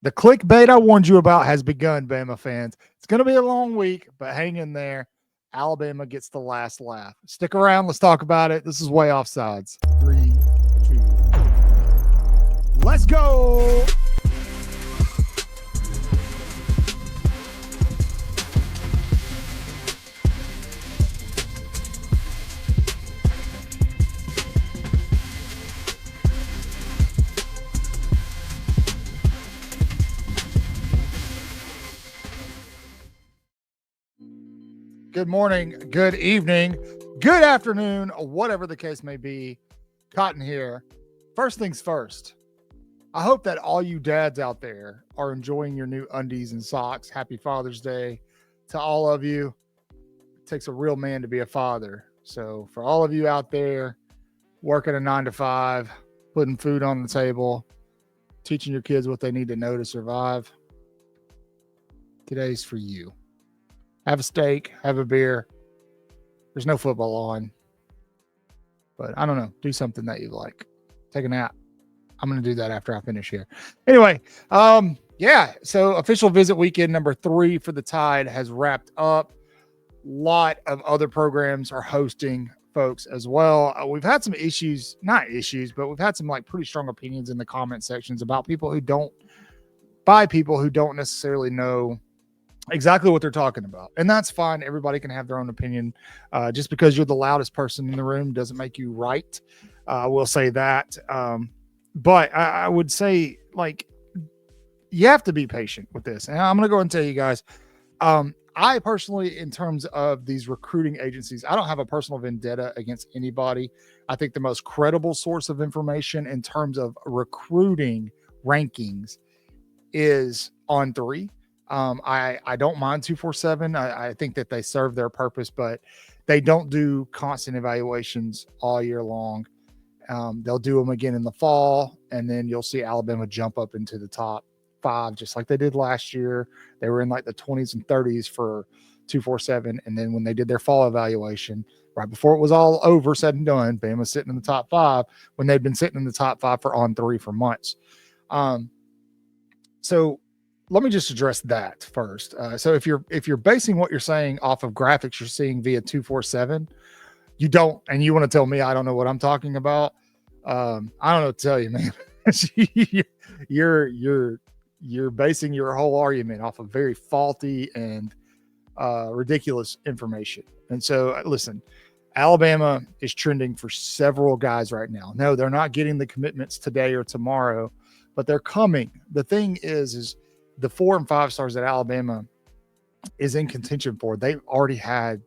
The clickbait I warned you about has begun, Bama fans. It's going to be a long week, but hang in there. Alabama gets the last laugh. Stick around. Let's talk about it. This is Way Offsides. 3, 2, let's go. Good morning, good evening, good afternoon, whatever the case may be. Cotton here. First things first, I hope that all you dads out there are enjoying your new undies and socks. Happy Father's Day to all of you. It takes a real man to be a father. So for all of you out there working a 9 to 5, putting food on the table, teaching your kids what they need to know to survive, today's for you. Have a steak, have a beer. There's no football on. But I don't know. Do something that you like. Take a nap. I'm going to do that after I finish here. Anyway, so official visit weekend number 3 for the Tide has wrapped up. A lot of other programs are hosting folks as well. We've had some issues, not issues, but we've had some like pretty strong opinions in the comment sections about people who don't necessarily know exactly what they're talking about. And that's fine. Everybody can have their own opinion. Just because you're the loudest person in the room doesn't make you right. We'll say that. But I would say, like, you have to be patient with this. And I'm going to go and tell you guys, I personally, in terms of these recruiting agencies, I don't have a personal vendetta against anybody. I think the most credible source of information in terms of recruiting rankings is On3. I don't mind 247. I think that they serve their purpose, but they don't do constant evaluations all year long. They'll do them again in the fall, and then you'll see Alabama jump up into the top 5, just like they did last year. They were in like the 20s and 30s for 247. And then when they did their fall evaluation, right before it was all over, said and done, Bama sitting in the top 5 when they'd been sitting in the top 5 for On3 for months. So let me just address that first. So if you're basing what you're saying off of graphics you're seeing via 247, you don't, and you want to tell me I don't know what I'm talking about. I don't know what to tell you, man. You're basing your whole argument off of very faulty and ridiculous information. And so listen, Alabama is trending for several guys right now. No, they're not getting the commitments today or tomorrow, but they're coming. The thing is the 4 and 5 stars that Alabama is in contention for, they've already had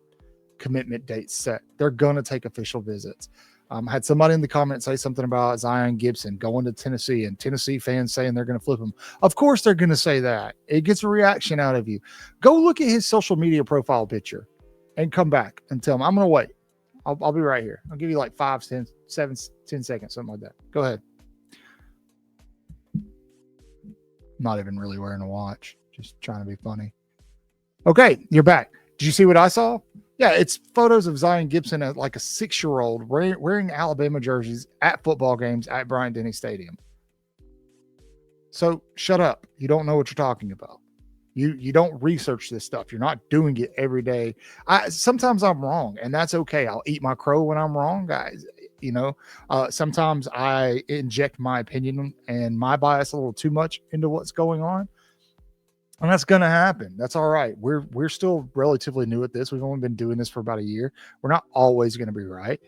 commitment dates set. They're going to take official visits. I had somebody in the comments say something about Zion Gibson going to Tennessee and Tennessee fans saying they're going to flip him. Of course they're going to say that. It gets a reaction out of you. Go look at his social media profile picture and come back and tell him. I'm going to wait. I'll be right here. I'll give you like 5, 10, 7, 10 seconds, something like that. Go ahead. Not even really wearing a watch, just trying to be funny. Okay, you're back. Did you see what I saw? Yeah, it's photos of Zion Gibson at like a 6-year-old wearing Alabama jerseys at football games at Bryant-Denny Stadium. So shut up. You don't know what you're talking about. You don't research this stuff. You're not doing it every day. Sometimes I'm wrong, and that's okay. I'll eat my crow when I'm wrong, guys. Sometimes I inject my opinion and my bias a little too much into what's going on, and that's going to happen. That's all right. We're still relatively new at this. We've only been doing this for about a year. We're not always going to be right.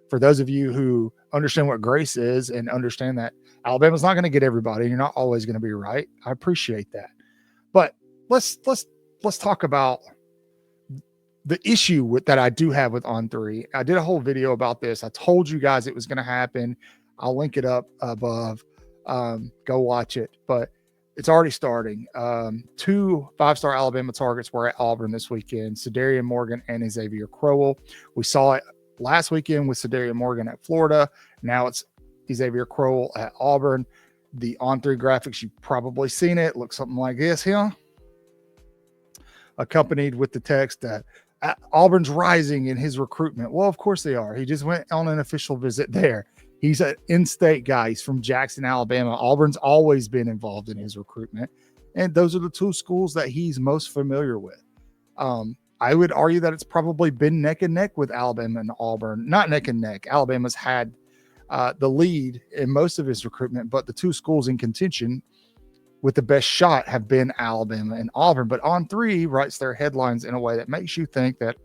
For those of you who understand what grace is and understand that Alabama's not going to get everybody, you're not always going to be right. I appreciate that. But let's talk about the issue that I do have with On3. I did a whole video about this. I told you guys it was going to happen. I'll link it up above. Go watch it. But it's already starting. 2 5-star Alabama targets were at Auburn this weekend, Cedaria Morgan and Xavier Crow. We saw it last weekend with Cedaria Morgan at Florida. Now it's Xavier Crow at Auburn. The On3 graphics, you've probably seen it. Looks something like this here. Accompanied with the text that Auburn's rising in his recruitment. Well, of course they are. He just went on an official visit there. He's an in-state guy. He's from Jackson, Alabama. Auburn's always been involved in his recruitment. And those are the two schools that he's most familiar with. I would argue that it's probably been neck and neck with Alabama and Auburn. Not neck and neck. Alabama's had the lead in most of his recruitment, but the two schools in contention with the best shot have been Alabama and Auburn. But On3 writes their headlines in a way that makes you think that,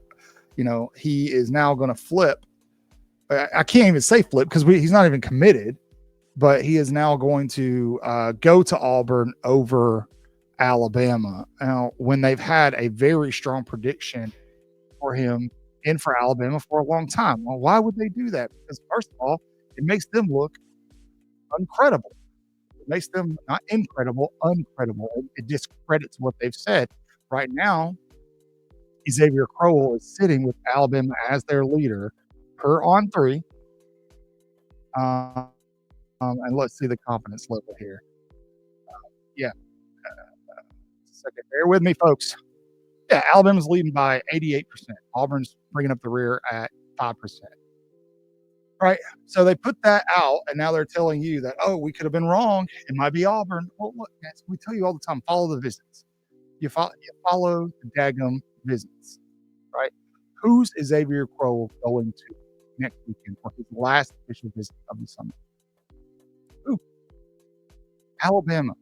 he is now going to flip. I can't even say flip because he's not even committed, but he is now going to go to Auburn over Alabama. Now, when they've had a very strong prediction for him in for Alabama for a long time. Well, why would they do that? Because first of all, it makes them look uncredible. It makes them not incredible, uncredible. It discredits what they've said. Right now, Xavier Crow is sitting with Alabama as their leader per On3. And let's see the confidence level here. Second, bear with me, folks. Yeah, Alabama's leading by 88%. Auburn's bringing up the rear at 5%. Right. So they put that out, and now they're telling you that, we could have been wrong. It might be Auburn. Well, look, guys, we tell you all the time, follow the visits. You follow the daggum visits, right? Who's Xavier Crow going to next weekend for his last official visit of the summer? Who? Alabama.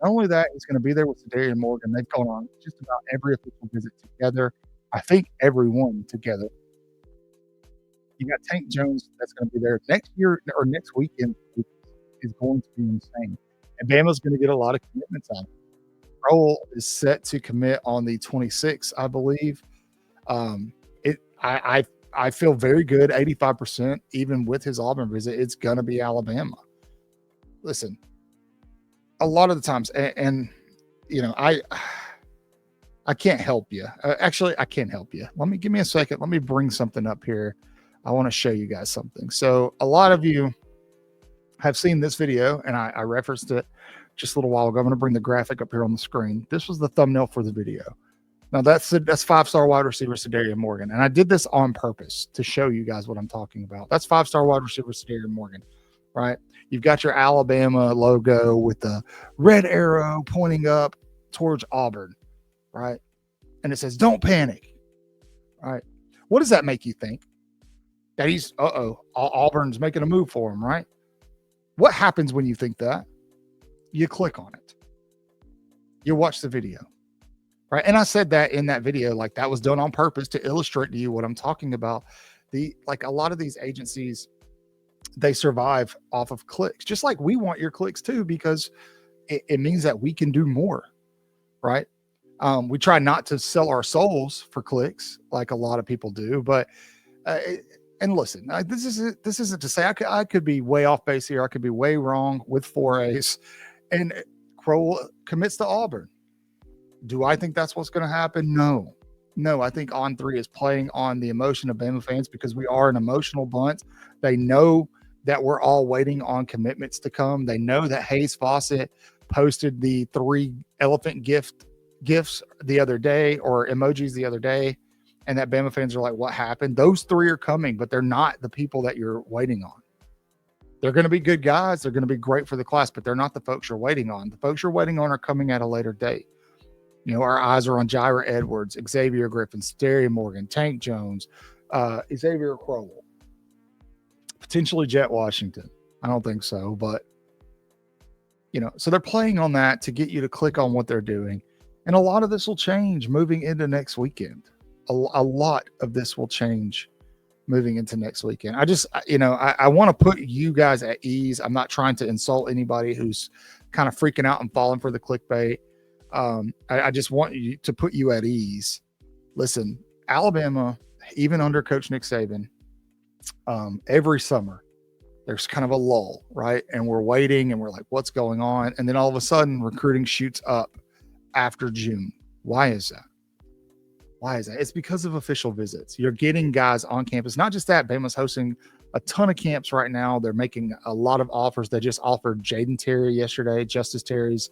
Not only that, he's going to be there with Cedaria Morgan. They've gone on just about every official visit together. I think everyone together. You got Tank Jones that's going to be there next year or next weekend is going to be insane. And Bama's going to get a lot of commitments on it. Crowell is set to commit on the 26th, I believe. I feel very good, 85%, even with his Auburn visit. It's going to be Alabama. Listen, a lot of the times, and I can't help you. Actually, I can't help you. Give me a second. Let me bring something up here. I want to show you guys something. So a lot of you have seen this video, and I referenced it just a little while ago. I'm going to bring the graphic up here on the screen. This was the thumbnail for the video. Now that's 5-star wide receiver Cedaria Morgan, and I did this on purpose to show you guys what I'm talking about. That's 5-star wide receiver Cedaria Morgan, right? You've got your Alabama logo with the red arrow pointing up towards Auburn, right? And it says, "Don't panic." All right. What does that make you think? That he's, Auburn's making a move for him, right? What happens when you think that? You click on it. You watch the video, right? And I said that in that video, like that was done on purpose to illustrate to you what I'm talking about. A lot of these agencies, they survive off of clicks, just like we want your clicks too, because it means that we can do more, right? We try not to sell our souls for clicks like a lot of people do, but and listen, this isn't to say I could be way off base here. I could be way wrong with 4As. And Crow commits to Auburn. Do I think that's what's going to happen? No. I think On3 is playing on the emotion of Bama fans because we are an emotional bunch. They know that we're all waiting on commitments to come. They know that Hayes Fawcett posted the 3 elephant gifts the other day, or emojis the other day, and that Bama fans are like, what happened? Those 3 are coming, but they're not the people that you're waiting on. They're going to be good guys. They're going to be great for the class, but they're not the folks you're waiting on. The folks you're waiting on are coming at a later date. Our eyes are on Jaira Edwards, Xavier Griffin, Cedaria Morgan, Tank Jones, Xavier Crow, potentially Jet Washington. I don't think so, but so they're playing on that to get you to click on what they're doing. And a lot of this will change moving into next weekend. A lot of this will change moving into next weekend. I want to put you guys at ease. I'm not trying to insult anybody who's kind of freaking out and falling for the clickbait. I just want you to put you at ease. Listen, Alabama, even under Coach Nick Saban, every summer there's kind of a lull, right? And we're waiting and we're like, what's going on? And then all of a sudden recruiting shoots up after June. Why is that? It's because of official visits. You're getting guys on campus. Not just that, Bama's hosting a ton of camps right now. They're making a lot of offers. They just offered Jaden Terry yesterday, Justice Terry's,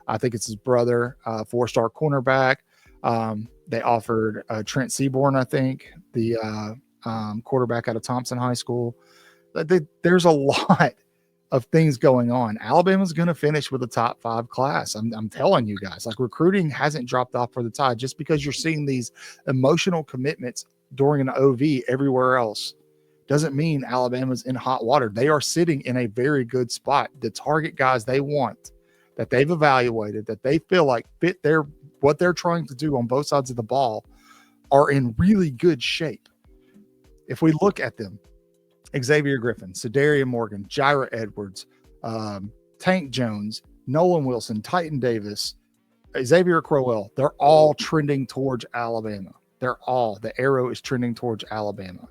I think it's his brother, 4-star cornerback. They offered Trent Seaborn, I think, the quarterback out of Thompson High School. There's a lot of things going on. Alabama's going to finish with a top 5 class. I'm telling you guys, like, recruiting hasn't dropped off for the Tide. Just because you're seeing these emotional commitments during an OV everywhere else doesn't mean Alabama's in hot water. They are sitting in a very good spot. The target guys they want, that they've evaluated, that they feel like fit what they're trying to do on both sides of the ball, are in really good shape. If we look at them, Xavier Griffin, Cedaria Morgan, Jaira Edwards, Tank Jones, Nolan Wilson, Titan Davis, Xavier Crow, they're all trending towards Alabama. The arrow is trending towards Alabama.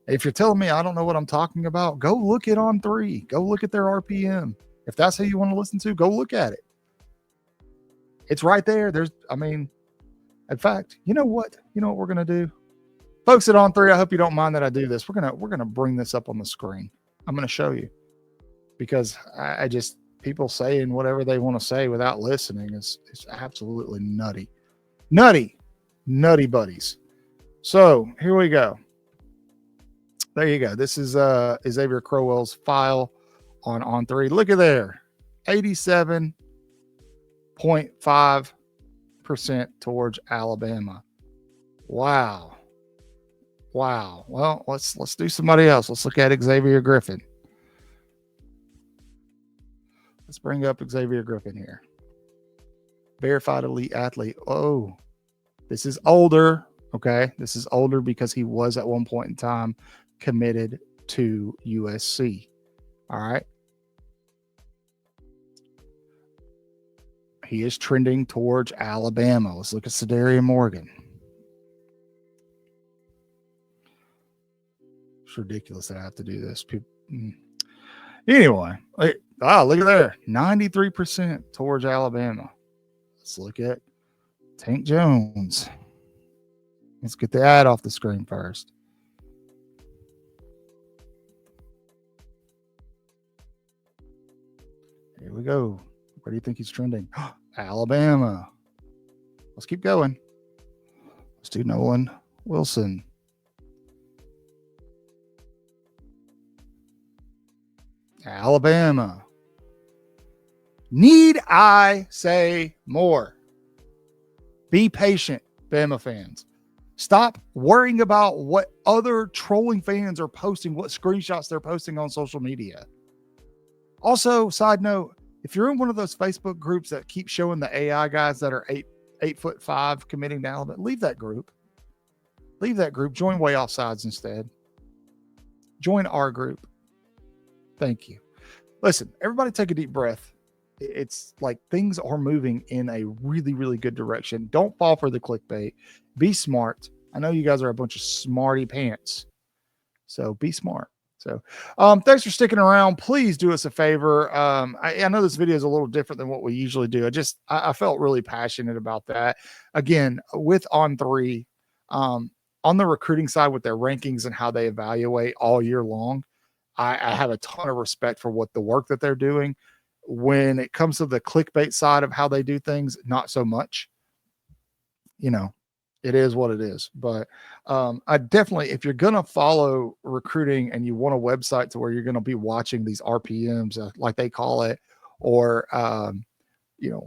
If you're telling me I don't know what I'm talking about, go look at On3. Go look at their RPM. If that's who you want to listen to, go look at it. It's right there. In fact, you know what? You know what we're going to do? Folks at On3, I hope you don't mind that I do this. We're gonna bring this up on the screen. I'm going to show you, because I just, people saying whatever they want to say without listening is absolutely nutty. Nutty buddies. So here we go. There you go. This is Xavier Crowell's file on On3. Look at there. 87.5% towards Alabama. Wow. Well, let's do somebody else. Let's look at Xavier Griffin. Let's bring up Xavier Griffin here. Verified elite athlete. Oh, this is older. Okay. This is older because he was at one point in time committed to USC. All right. He is trending towards Alabama. Let's look at Cedaria Morgan. It's ridiculous that I have to do this. Anyway, look at there. 93% towards Alabama. Let's look at Tank Jones. Let's get the ad off the screen first. Here we go. Where do you think he's trending? Alabama. Let's keep going. Let's do Nolan Wilson. Alabama. Need I say more? Be patient, Bama fans. Stop worrying about what other trolling fans are posting, what screenshots they're posting on social media. Also, side note, if you're in one of those Facebook groups that keep showing the AI guys that are 8'5" committing to Alabama, leave that group. Join Way Offsides instead. Join our group. Thank you. Listen, everybody take a deep breath. It's like things are moving in a really, really good direction. Don't fall for the clickbait. Be smart. I know you guys are a bunch of smarty pants. So be smart. So thanks for sticking around. Please do us a favor. I know this video is a little different than what we usually do. I felt really passionate about that. Again, with On3, on the recruiting side with their rankings and how they evaluate all year long, I have a ton of respect for what the work that they're doing. When it comes to the clickbait side of how they do things, not so much. You know, it is what it is. But I definitely, if you're going to follow recruiting and you want a website to where you're going to be watching these RPMs, like they call it, or, do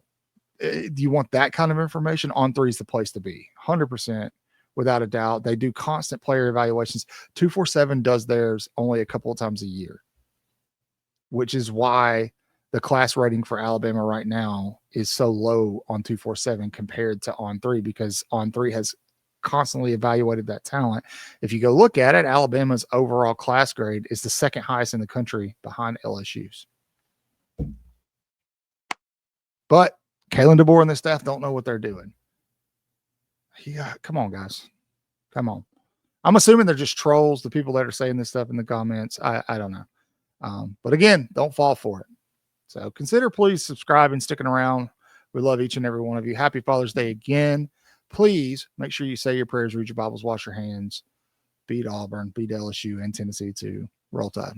you want that kind of information? On3 is the place to be. 100%. Without a doubt. They do constant player evaluations. 247 does theirs only a couple of times a year, which is why the class rating for Alabama right now is so low on 247 compared to On3, because On3 has constantly evaluated that talent. If you go look at it, Alabama's overall class grade is the second highest in the country behind LSU's. But Kalen DeBoer and the staff don't know what they're doing. Yeah, come on, guys. Come on. I'm assuming they're just trolls, the people that are saying this stuff in the comments. I don't know. But again, don't fall for it. So consider please subscribing, sticking around. We love each and every one of you. Happy Father's Day again. Please make sure you say your prayers, read your Bibles, wash your hands. Beat Auburn, beat LSU, and Tennessee too. Roll Tide.